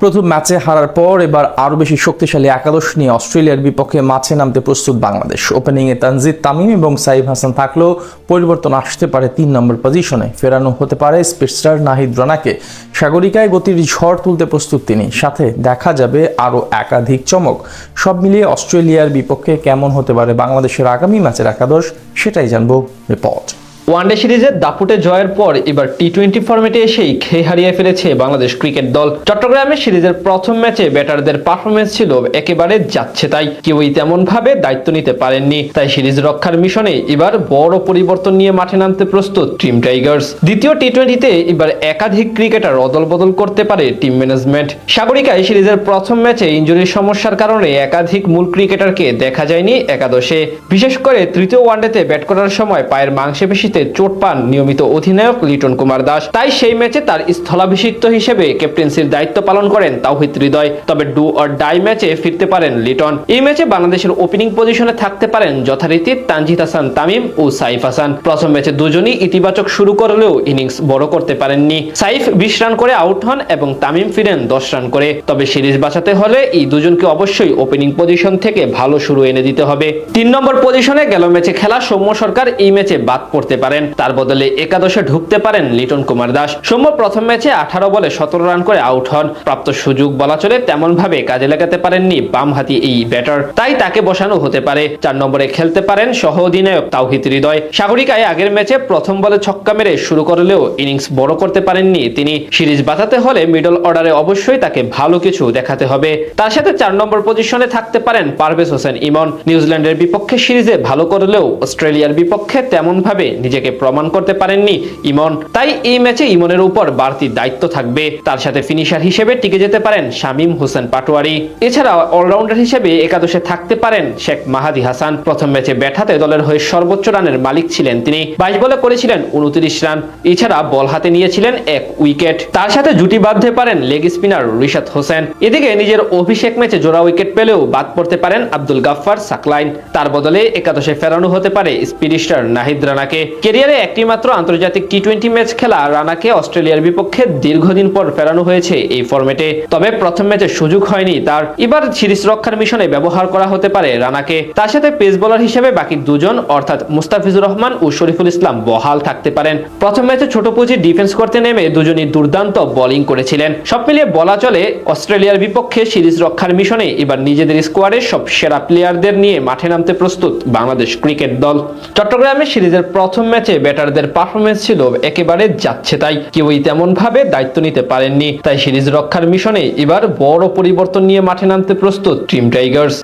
প্রথম ম্যাচে হারার পর এবার আরও বেশি শক্তিশালী একাদশ নিয়ে অস্ট্রেলিয়ার বিপক্ষে মাঠে নামতে প্রস্তুত বাংলাদেশ। ওপেনিংয়ে তানজিদ তামিম এবং সাইফ হাসান থাকলেও পরিবর্তন আসতে পারে 3 নম্বর পজিশনে। ফেরানো হতে পারে স্পিডস্টার নাহিদ রানাকে। সাগরিকায় গতির ঝড় তুলতে প্রস্তুত তিনি। সাথে দেখা যাবে আরও একাধিক চমক। সব মিলিয়ে অস্ট্রেলিয়ার বিপক্ষে কেমন হতে পারে বাংলাদেশের আগামী ম্যাচের একাদশ, সেটাই জানবো রিপোর্ট। ওয়ানডে সিরিজের দাপুটে জয়ের পর এবার টি-20 ফরম্যাটে এসেই খেই হারিয়ে ফেলেছে বাংলাদেশ ক্রিকেট দল। চট্টগ্রামে সিরিজের প্রথম ম্যাচে ব্যাটারদের পারফরমেন্স ছিল একেবারে যাচ্ছে তাই, কেউই তেমন ভাবে দায়িত্ব নিতে পারেননি। তাই সিরিজ রক্ষার মিশনে এবার বড় পরিবর্তন নিয়ে মাঠে নামতে প্রস্তুত টিম টাইগার্স। দ্বিতীয় টি-20তে এবার একাধিক ক্রিকেটার অদল বদল করতে পারে টিম ম্যানেজমেন্ট। সাগরিকায় সিরিজের প্রথম ম্যাচে ইনজুরির সমস্যার কারণে একাধিক মূল ক্রিকেটারকে দেখা যায়নি একাদশে। বিশেষ করে তৃতীয় ওয়ানডেতে ব্যাট করার সময় পায়ের মাংসপেশিতে চোট পান নিয়মিত অধিনায়ক লিটন কুমার দাস। তাই সেই ম্যাচে তার স্থলাভিষিক্ত হিসেবে ক্যাপ্টেন্সির দায়িত্ব পালন করেন তাওহিদ হৃদয়। তবে ডু অর ডাই ম্যাচে ফিরতে পারেন লিটন। এই ম্যাচে বাংলাদেশের ওপেনিং পজিশনে থাকতে পারেন যথারীতি তানজিদ হাসান তামিম ও সাইফ হাসান। প্রথম ম্যাচে দুজনই ইতিবাচক শুরু করলেও ইনিংস বড় করতে পারেননি। সাইফ 20 রান করে আউট হন এবং তামিম ফিরেন 10 রান করে। তবে সিরিজ বাঁচাতে হলে এই দুজনকে অবশ্যই ওপেনিং পজিশন থেকে ভালো শুরু এনে দিতে হবে। 3 নম্বর পজিশনে গেল ম্যাচে খেলা সৌম্য সরকার এই ম্যাচে বাদ পড়তে পারেন। তার বদলে একাদশে ঢুকতে পারেন লিটন কুমার দাস। সৌম্য প্রথম ম্যাচে 18 বলে 17 রান করে আউট হন। প্রাপ্ত সুযোগ বলা চলে তেমন ভাবে কাজে লাগাতে পারেননি বামহাতি এই ব্যাটার, তাই তাকে বসানো হতে পারে। 4 নম্বরে খেলতে পারেন সহ অধিনায়ক তাওহিদ হৃদয়। সাগরিকায় আগের ম্যাচে প্রথম বলে ছক্কা মেরে শুরু করলেও ইনিংস বড় করতে পারেননি তিনি। সিরিজ বাঁচাতে হলে মিডল অর্ডারে অবশ্যই তাকে ভালো কিছু দেখাতে হবে। তার সাথে 4 নম্বর পজিশনে থাকতে পারেন পারভেজ হোসেন ইমন। নিউজিল্যান্ডের বিপক্ষে সিরিজে ভালো করলেও অস্ট্রেলিয়ার বিপক্ষে তেমন ভাবে নিজেকে প্রমাণ করতে পারেননি ইমন। তাই এই ম্যাচে ইমনের উপর বাড়তি দায়িত্ব থাকবে। তার সাথে ফিনিশার হিসেবে টিকে যেতে পারেন শামীম হোসেন পাটোয়ারি। এছাড়া অলরাউন্ডার হিসেবে একাদশে থাকতে পারেন শেখ মাহাদি হাসান। প্রথম ম্যাচে ব্যাট হাতে দলের হয়ে সর্বোচ্চ রানের মালিক ছিলেন তিনি। 22 বলে করেছিলেন 29 রান। এছাড়া বল হাতে নিয়েছিলেন 1 উইকেট। তার সাথে জুটি বাঁধতে পারেন লেগ স্পিনার রিশাদ হোসেন। এদিকে নিজের অভিষেক ম্যাচে জোড়া উইকেট পেলেও বাদ পড়তে পারেন আব্দুল গাফফার সাকলাইন। তার বদলে একাদশে ফেরানো হতে পারে স্পিডস্টার নাহিদ রানাকে। ক্যারিয়ারে একটি মাত্র আন্তর্জাতিক টি-20 ম্যাচ খেলা রানাকে অস্ট্রেলিয়ার বিপক্ষে দীর্ঘদিন পর ফেরানো হয়েছে এই ফরম্যাটে। তবে প্রথম ম্যাচে সুযোগ হয়নি তার। এবার সিরিজ রক্ষার মিশনে ব্যবহার করা হতে পারে রানাকে। তার সাথে পেস বোলার হিসেবে বাকি দুজন অর্থাৎ মুস্তাফিজুর রহমান ও শরীফুল ইসলাম বহাল থাকতে পারেন। প্রথম ম্যাচে ছোট পুঁজি ডিফেন্স করতে নেমে দুজনই দুর্দান্ত বোলিং করেছিলেন। সব মিলিয়ে বলা চলে অস্ট্রেলিয়ার বিপক্ষে সিরিজ রক্ষার মিশনে এবার নিজেদের স্কোয়াডের সব সেরা প্লেয়ারদের নিয়ে মাঠে নামতে প্রস্তুত বাংলাদেশ ক্রিকেট দল। চট্টগ্রামে সিরিজের প্রথম ম্যাচে ব্যাটারদের পারফরমেন্স ছিল একেবারে যাচ্ছে তাই, কেউই তেমন ভাবে দায়িত্ব নিতে পারেননি। তাই সিরিজ রক্ষার মিশনে এবার বড় পরিবর্তন নিয়ে মাঠে নামতে প্রস্তুত টিম টাইগার্স।